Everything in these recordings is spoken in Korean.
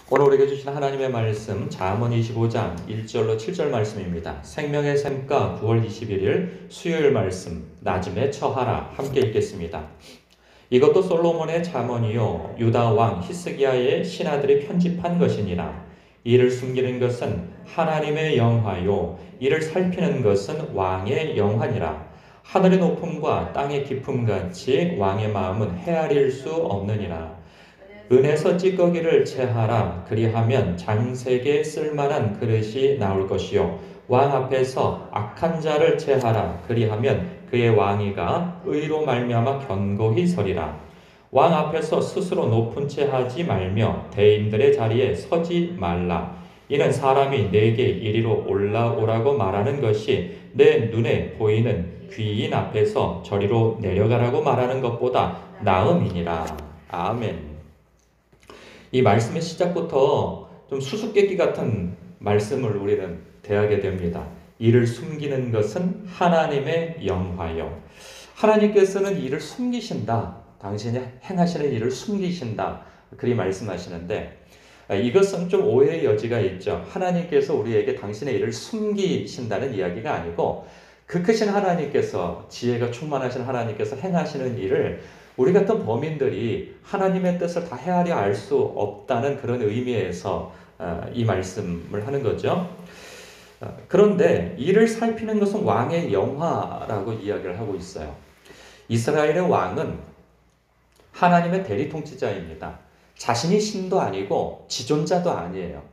오늘 우리에게 주신 하나님의 말씀 잠언 25장 1절로 7절 말씀입니다. 생명의 샘가 9월 21일 수요일 말씀 낮음에 처하라 함께 읽겠습니다. 이것도 솔로몬의 잠언이요 유다 왕 히스기야의 신하들이 편집한 것이니라. 이를 숨기는 것은 하나님의 영화요 이를 살피는 것은 왕의 영화니라. 하늘의 높음과 땅의 깊음같이 왕의 마음은 헤아릴 수 없느니라. 은에서 찌꺼기를 채하라. 그리하면 장색에 쓸만한 그릇이 나올 것이요 왕 앞에서 악한 자를 채하라. 그리하면 그의 왕위가 의로 말미암아 견고히 서리라. 왕 앞에서 스스로 높은 채 하지 말며 대인들의 자리에 서지 말라. 이는 사람이 내게 이리로 올라오라고 말하는 것이 내 눈에 보이는 귀인 앞에서 저리로 내려가라고 말하는 것보다 나음이니라. 아멘. 이 말씀의 시작부터 좀 수수께끼 같은 말씀을 우리는 대하게 됩니다. 이를 숨기는 것은 하나님의 영화요. 하나님께서는 이를 숨기신다. 당신이 행하시는 일을 숨기신다. 그리 말씀하시는데 이것은 좀 오해의 여지가 있죠. 하나님께서 우리에게 당신의 일을 숨기신다는 이야기가 아니고 그 크신 하나님께서 지혜가 충만하신 하나님께서 행하시는 일을 우리 같은 범인들이 하나님의 뜻을 다 헤아려 알 수 없다는 그런 의미에서 이 말씀을 하는 거죠. 그런데 이를 살피는 것은 왕의 영화라고 이야기를 하고 있어요. 이스라엘의 왕은 하나님의 대리 통치자입니다. 자신이 신도 아니고 지존자도 아니에요.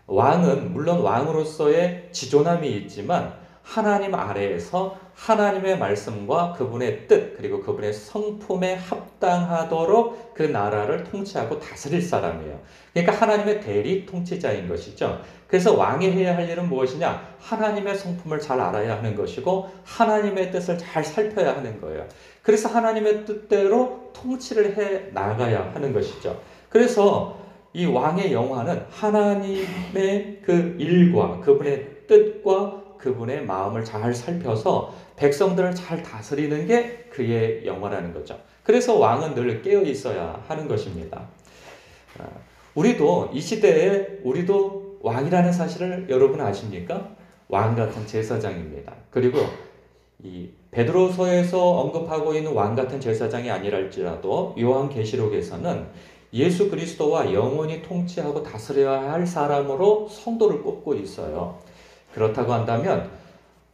왕은 물론 왕으로서의 지존함이 있지만 하나님 아래에서 하나님의 말씀과 그분의 뜻 그리고 그분의 성품에 합당하도록 그 나라를 통치하고 다스릴 사람이에요. 그러니까 하나님의 대리 통치자인 것이죠. 그래서 왕이 해야 할 일은 무엇이냐? 하나님의 성품을 잘 알아야 하는 것이고 하나님의 뜻을 잘 살펴야 하는 거예요. 그래서 하나님의 뜻대로 통치를 해 나가야 하는 것이죠. 그래서 이 왕의 영화는 하나님의 그 일과 그분의 뜻과 그분의 마음을 잘 살펴서 백성들을 잘 다스리는 게 그의 영화라는 거죠. 그래서 왕은 늘 깨어 있어야 하는 것입니다. 우리도 이 시대에 우리도 왕이라는 사실을 여러분 아십니까? 왕 같은 제사장입니다. 그리고 이 베드로서에서 언급하고 있는 왕 같은 제사장이 아니랄지라도 요한계시록에서는 예수 그리스도와 영원히 통치하고 다스려야 할 사람으로 성도를 꼽고 있어요. 그렇다고 한다면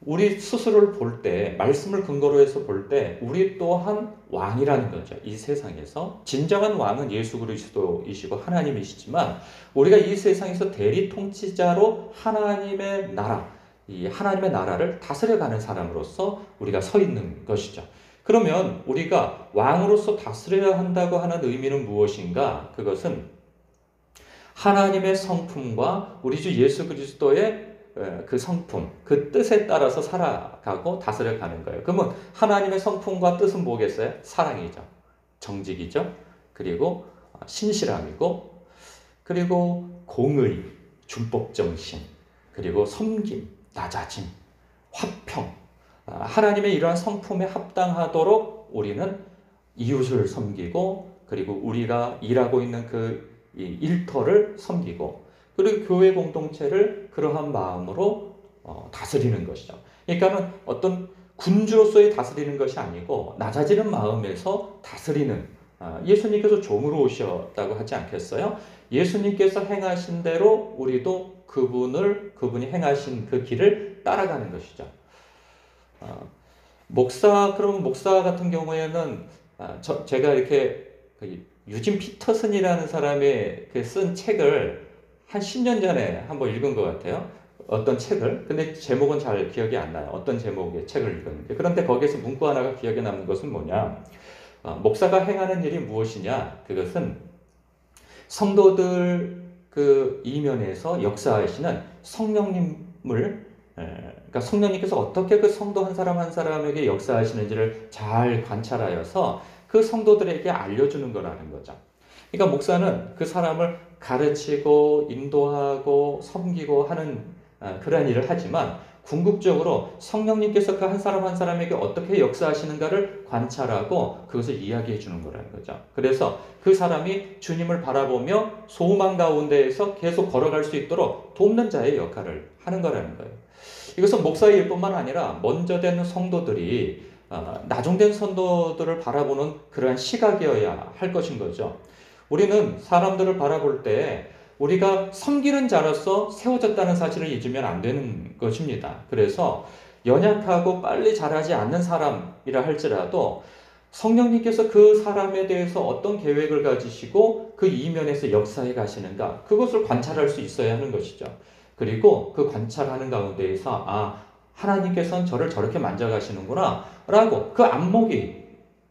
우리 스스로를 볼 때, 말씀을 근거로 해서 볼 때 우리 또한 왕이라는 거죠. 이 세상에서 진정한 왕은 예수 그리스도이시고 하나님이시지만 우리가 이 세상에서 대리 통치자로 하나님의 나라, 이 하나님의 나라를 다스려가는 사람으로서 우리가 서 있는 것이죠. 그러면 우리가 왕으로서 다스려야 한다고 하는 의미는 무엇인가? 그것은 하나님의 성품과 우리 주 예수 그리스도의 그 성품, 그 뜻에 따라서 살아가고 다스려가는 거예요. 그러면 하나님의 성품과 뜻은 뭐겠어요? 사랑이죠. 정직이죠. 그리고 신실함이고 그리고 공의, 준법정신, 그리고 섬김, 낮아짐, 화평. 하나님의 이러한 성품에 합당하도록 우리는 이웃을 섬기고 그리고 우리가 일하고 있는 그 일터를 섬기고 그리고 교회 공동체를 그러한 마음으로 다스리는 것이죠. 그러니까는 어떤 군주로서의 다스리는 것이 아니고 낮아지는 마음에서 다스리는 예수님께서 종으로 오셨다고 하지 않겠어요? 예수님께서 행하신 대로 우리도 그분이 행하신 그 길을 따라가는 것이죠. 그럼 목사 같은 경우에는 제가 이렇게 유진 피터슨이라는 사람의 쓴 책을 한 10년 전에 한번 읽은 것 같아요. 어떤 책을. 근데 제목은 잘 기억이 안 나요. 어떤 제목의 책을 읽었는데. 그런데 거기에서 문구 하나가 기억에 남는 것은 뭐냐. 목사가 행하는 일이 무엇이냐. 그것은 성도들 그 이면에서 역사하시는 성령님을 그러니까 성령님께서 어떻게 그 성도 한 사람 한 사람에게 역사하시는지를 잘 관찰하여서 그 성도들에게 알려주는 거라는 거죠. 그러니까 목사는 그 사람을 가르치고 인도하고 섬기고 하는 그러한 일을 하지만 궁극적으로 성령님께서 그 한 사람 한 사람에게 어떻게 역사하시는가를 관찰하고 그것을 이야기해 주는 거라는 거죠. 그래서 그 사람이 주님을 바라보며 소망 가운데에서 계속 걸어갈 수 있도록 돕는 자의 역할을 하는 거라는 거예요. 이것은 목사의 일뿐만 아니라 먼저 된 성도들이 나중된 성도들을 바라보는 그러한 시각이어야 할 것인 거죠. 우리는 사람들을 바라볼 때 우리가 섬기는 자로서 세워졌다는 사실을 잊으면 안 되는 것입니다. 그래서 연약하고 빨리 자라지 않는 사람이라 할지라도 성령님께서 그 사람에 대해서 어떤 계획을 가지시고 그 이면에서 역사해 가시는가, 그것을 관찰할 수 있어야 하는 것이죠. 그리고 그 관찰하는 가운데에서 하나님께서는 저를 저렇게 만져가시는구나 라고 그 안목이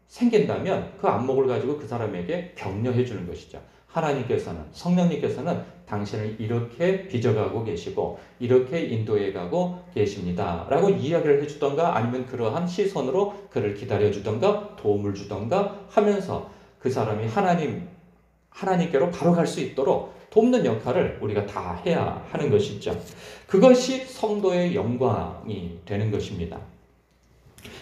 생긴다면 그 안목을 가지고 그 사람에게 격려해 주는 것이죠. 하나님께서는, 성령님께서는 당신을 이렇게 빚어가고 계시고 이렇게 인도해 가고 계십니다 라고 이야기를 해주던가, 아니면 그러한 시선으로 그를 기다려주던가 도움을 주던가 하면서 그 사람이 하나님께로 바로 갈 수 있도록 돕는 역할을 우리가 다 해야 하는 것이죠. 그것이 성도의 영광이 되는 것입니다.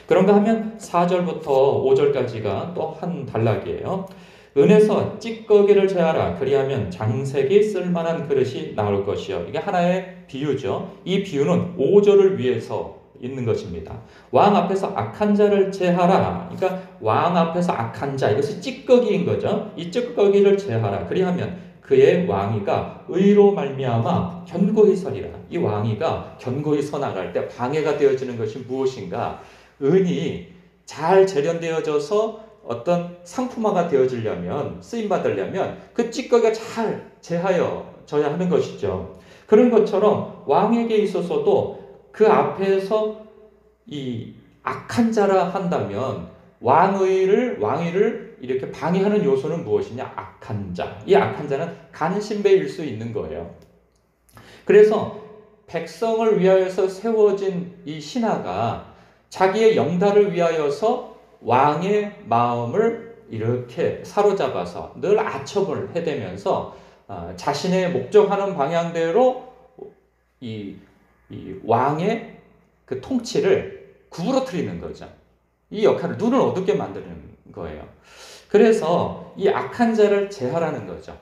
그런가 하면 4절부터 5절까지가 또 한 단락이에요. 은에서 찌꺼기를 제하라. 그리하면 장색이 쓸만한 그릇이 나올 것이요. 이게 하나의 비유죠. 이 비유는 5절을 위해서 있는 것입니다. 왕 앞에서 악한 자를 제하라. 그러니까 왕 앞에서 악한 자, 이것이 찌꺼기인 거죠. 이 찌꺼기를 제하라. 그리하면 그의 왕위가 의로 말미암아 견고히 서리라. 이 왕위가 견고히 서 나갈 때 방해가 되어지는 것이 무엇인가? 은이 잘 재련되어져서 어떤 상품화가 되어지려면, 쓰임받으려면 그 찌꺼기가 잘 제하여져야 하는 것이죠. 그런 것처럼 왕에게 있어서도 그 앞에서 이 악한 자라 한다면 왕위를 이렇게 방해하는 요소는 무엇이냐? 악한 자. 이 악한 자는 간신배일 수 있는 거예요. 그래서 백성을 위하여서 세워진 이 신하가 자기의 영달을 위하여서 왕의 마음을 이렇게 사로잡아서 늘 아첨을 해대면서 자신의 목적하는 방향대로 이 왕의 그 통치를 구부러뜨리는 거죠. 이 역할을 눈을 어둡게 만드는 거예요. 그래서 이 악한 자를 제하라는 거죠.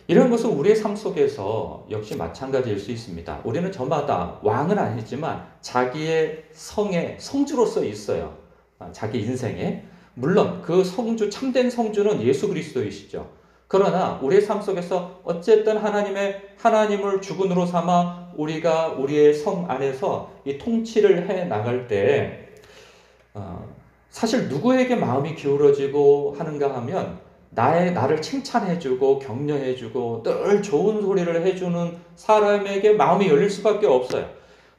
이런 것은 우리의 삶 속에서 역시 마찬가지일 수 있습니다. 우리는 저마다 왕은 아니지만 자기의 성의 성주로서 있어요. 자기 인생에. 물론 그 성주, 참된 성주는 예수 그리스도이시죠. 그러나 우리의 삶 속에서 어쨌든 하나님을 주군으로 삼아 우리가 우리의 성 안에서 이 통치를 해 나갈 때 사실 누구에게 마음이 기울어지고 하는가 하면 나를 칭찬해주고 격려해주고 늘 좋은 소리를 해주는 사람에게 마음이 열릴 수밖에 없어요.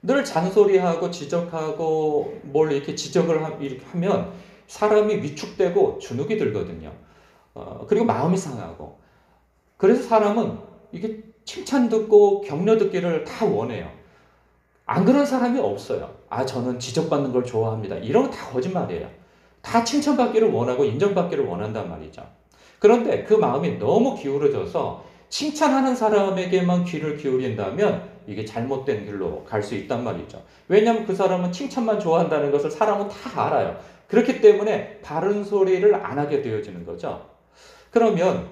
늘 잔소리하고 지적하고 뭘 이렇게 지적을 하면 사람이 위축되고 주눅이 들거든요. 그리고 마음이 상하고. 그래서 사람은 이게 칭찬 듣고 격려 듣기를 다 원해요. 안 그런 사람이 없어요. 저는 지적받는 걸 좋아합니다. 이런 거 다 거짓말이에요. 다 칭찬받기를 원하고 인정받기를 원한단 말이죠. 그런데 그 마음이 너무 기울어져서 칭찬하는 사람에게만 귀를 기울인다면 이게 잘못된 길로 갈 수 있단 말이죠. 왜냐하면 그 사람은 칭찬만 좋아한다는 것을 사람은 다 알아요. 그렇기 때문에 바른 소리를 안 하게 되어지는 거죠. 그러면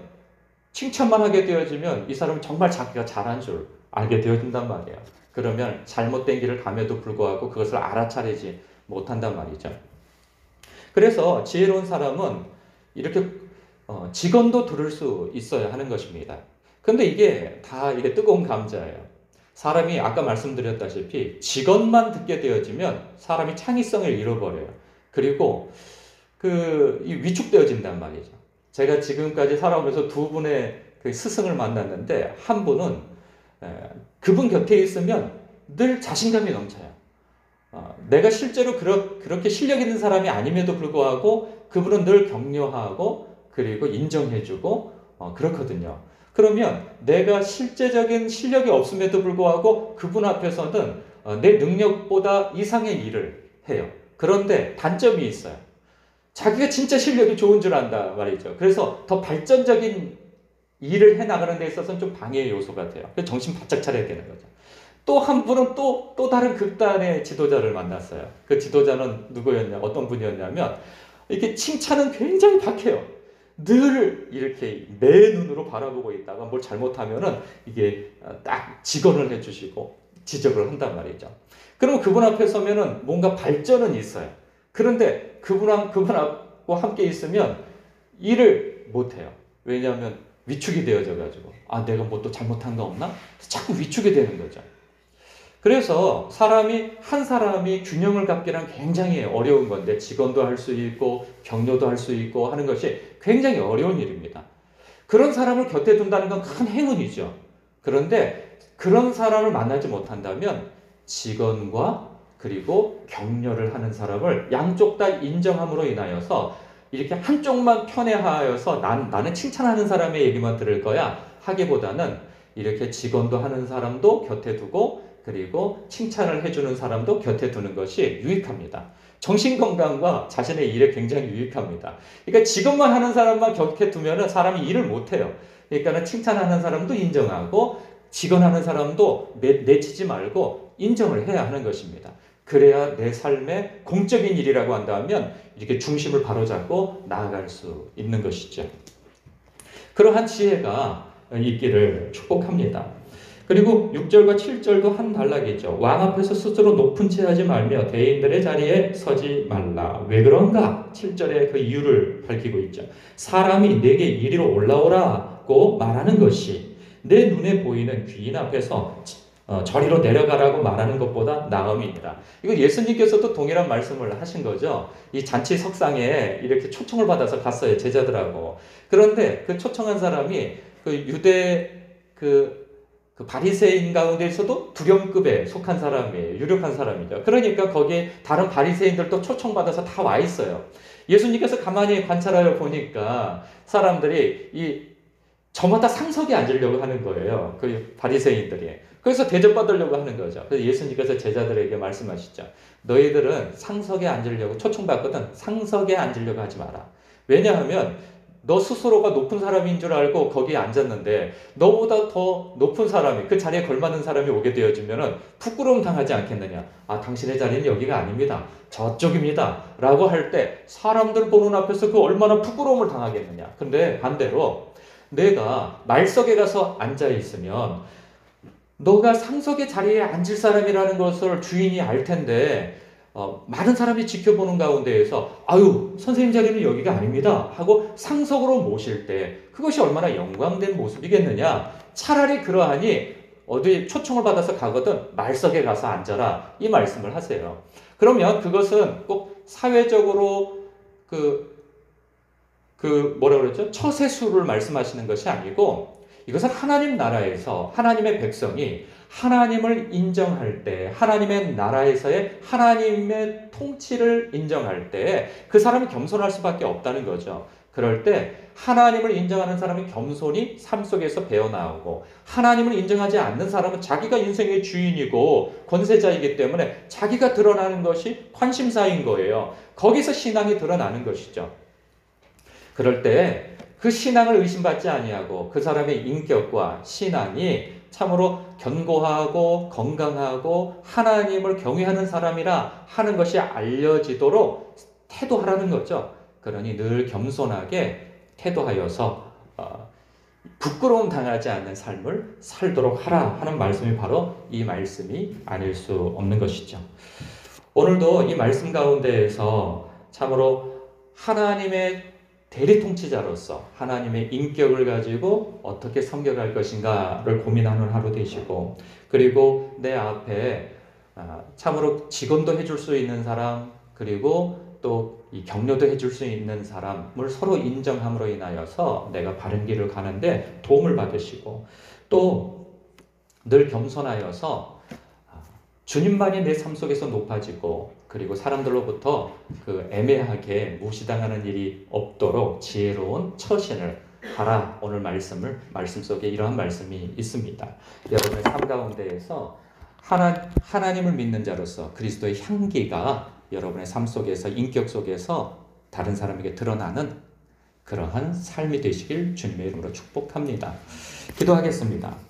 칭찬만 하게 되어지면 이 사람은 정말 자기가 잘한 줄 알게 되어진단 말이에요. 그러면 잘못된 길을 감에도 불구하고 그것을 알아차리지 못한단 말이죠. 그래서 지혜로운 사람은 이렇게 직언도 들을 수 있어야 하는 것입니다. 근데 이게 뜨거운 감자예요. 사람이 아까 말씀드렸다시피 직언만 듣게 되어지면 사람이 창의성을 잃어버려요. 그리고 위축되어진단 말이죠. 제가 지금까지 살아오면서 두 분의 그 스승을 만났는데 한 분은 그분 곁에 있으면 늘 자신감이 넘쳐요. 내가 실제로 그렇게 실력 있는 사람이 아님에도 불구하고 그분은 늘 격려하고 그리고 인정해주고 그렇거든요. 그러면 내가 실제적인 실력이 없음에도 불구하고 그분 앞에서는 내 능력보다 이상의 일을 해요. 그런데 단점이 있어요. 자기가 진짜 실력이 좋은 줄 안다 말이죠. 그래서 더 발전적인 일을 해나가는 데 있어서는 좀 방해의 요소가 돼요. 그래서 정신 바짝 차려야 되는 거죠. 또 한 분은 또 다른 극단의 지도자를 만났어요. 그 지도자는 누구였냐, 어떤 분이었냐면, 이렇게 칭찬은 굉장히 박해요. 늘 이렇게 내 눈으로 바라보고 있다가 뭘 잘못하면은 이게 딱 직언을 해주시고 지적을 한단 말이죠. 그러면 그분 앞에 서면은 뭔가 발전은 있어요. 그런데 그분하고 함께 있으면 일을 못해요. 왜냐하면 위축이 되어져 가지고, 내가 뭐 또 잘못한 거 없나? 자꾸 위축이 되는 거죠. 그래서 한 사람이 균형을 갖기란 굉장히 어려운 건데, 직원도 할 수 있고 격려도 할 수 있고 하는 것이 굉장히 어려운 일입니다. 그런 사람을 곁에 둔다는 건 큰 행운이죠. 그런데 그런 사람을 만나지 못한다면 직원과 그리고 격려를 하는 사람을 양쪽 다 인정함으로 인하여서 이렇게 한쪽만 편애하여서 나는 칭찬하는 사람의 얘기만 들을 거야 하기보다는 이렇게 직원도 하는 사람도 곁에 두고 그리고 칭찬을 해주는 사람도 곁에 두는 것이 유익합니다. 정신건강과 자신의 일에 굉장히 유익합니다. 그러니까 직업만 하는 사람만 곁에 두면 사람이 일을 못해요. 그러니까 칭찬하는 사람도 인정하고 직언하는 사람도 내치지 말고 인정을 해야 하는 것입니다. 그래야 내 삶의 공적인 일이라고 한다면 이렇게 중심을 바로잡고 나아갈 수 있는 것이죠. 그러한 지혜가 있기를 축복합니다. 그리고 6절과 7절도 한 단락이죠. 왕 앞에서 스스로 높은 채 하지 말며 대인들의 자리에 서지 말라. 왜 그런가? 7절에 그 이유를 밝히고 있죠. 사람이 내게 이리로 올라오라고 말하는 것이 내 눈에 보이는 귀인 앞에서 저리로 내려가라고 말하는 것보다 나음이니라. 이거 예수님께서도 동일한 말씀을 하신 거죠. 이 잔치 석상에 이렇게 초청을 받아서 갔어요, 제자들하고. 그런데 그 초청한 사람이 그 유대 그 바리새인 가운데서도 두령급에 속한 사람이에요. 유력한 사람이죠. 그러니까 거기에 다른 바리새인들도 초청받아서 다 와 있어요. 예수님께서 가만히 관찰하여 보니까 사람들이 저마다 상석에 앉으려고 하는 거예요. 그 바리새인들이. 그래서 대접받으려고 하는 거죠. 그래서 예수님께서 제자들에게 말씀하시죠. 너희들은 상석에 앉으려고 초청받거든 상석에 앉으려고 하지 마라. 왜냐하면 너 스스로가 높은 사람인 줄 알고 거기에 앉았는데 너보다 더 높은 사람이 그 자리에 걸맞는 사람이 오게 되어지면 부끄러움 당하지 않겠느냐. 당신의 자리는 여기가 아닙니다. 저쪽입니다. 라고 할 때 사람들 보는 앞에서 그 얼마나 부끄러움을 당하겠느냐. 근데 반대로 내가 말석에 가서 앉아 있으면 너가 상석의 자리에 앉을 사람이라는 것을 주인이 알 텐데 많은 사람이 지켜보는 가운데에서 선생님 자리는 여기가 아닙니다 하고 상석으로 모실 때 그것이 얼마나 영광된 모습이겠느냐. 차라리 그러하니 어디 초청을 받아서 가거든 말석에 가서 앉아라 이 말씀을 하세요. 그러면 그것은 꼭 사회적으로 뭐라 그러죠? 처세수를 말씀하시는 것이 아니고 이것은 하나님 나라에서 하나님의 백성이 하나님을 인정할 때 하나님의 나라에서의 하나님의 통치를 인정할 때 그 사람이 겸손할 수밖에 없다는 거죠. 그럴 때 하나님을 인정하는 사람이 겸손히 삶 속에서 배어나오고 하나님을 인정하지 않는 사람은 자기가 인생의 주인이고 권세자이기 때문에 자기가 드러나는 것이 관심사인 거예요. 거기서 신앙이 드러나는 것이죠. 그럴 때 그 신앙을 의심받지 아니하고 그 사람의 인격과 신앙이 참으로 견고하고 건강하고 하나님을 경외하는 사람이라 하는 것이 알려지도록 태도하라는 거죠. 그러니 늘 겸손하게 태도하여서 부끄러움 당하지 않는 삶을 살도록 하라 하는 말씀이 바로 이 말씀이 아닐 수 없는 것이죠. 오늘도 이 말씀 가운데에서 참으로 하나님의 대리통치자로서 하나님의 인격을 가지고 어떻게 섬겨갈 것인가를 고민하는 하루 되시고 그리고 내 앞에 참으로 직원도 해줄 수 있는 사람 그리고 또 이 격려도 해줄 수 있는 사람을 서로 인정함으로 인하여서 내가 바른 길을 가는데 도움을 받으시고 또 늘 겸손하여서 주님만이 내 삶 속에서 높아지고 그리고 사람들로부터 애매하게 무시당하는 일이 없도록 지혜로운 처신을 하라. 오늘 말씀 속에 이러한 말씀이 있습니다. 여러분의 삶 가운데에서 하나님을 믿는 자로서 그리스도의 향기가 여러분의 삶 속에서 인격 속에서 다른 사람에게 드러나는 그러한 삶이 되시길 주님의 이름으로 축복합니다. 기도하겠습니다.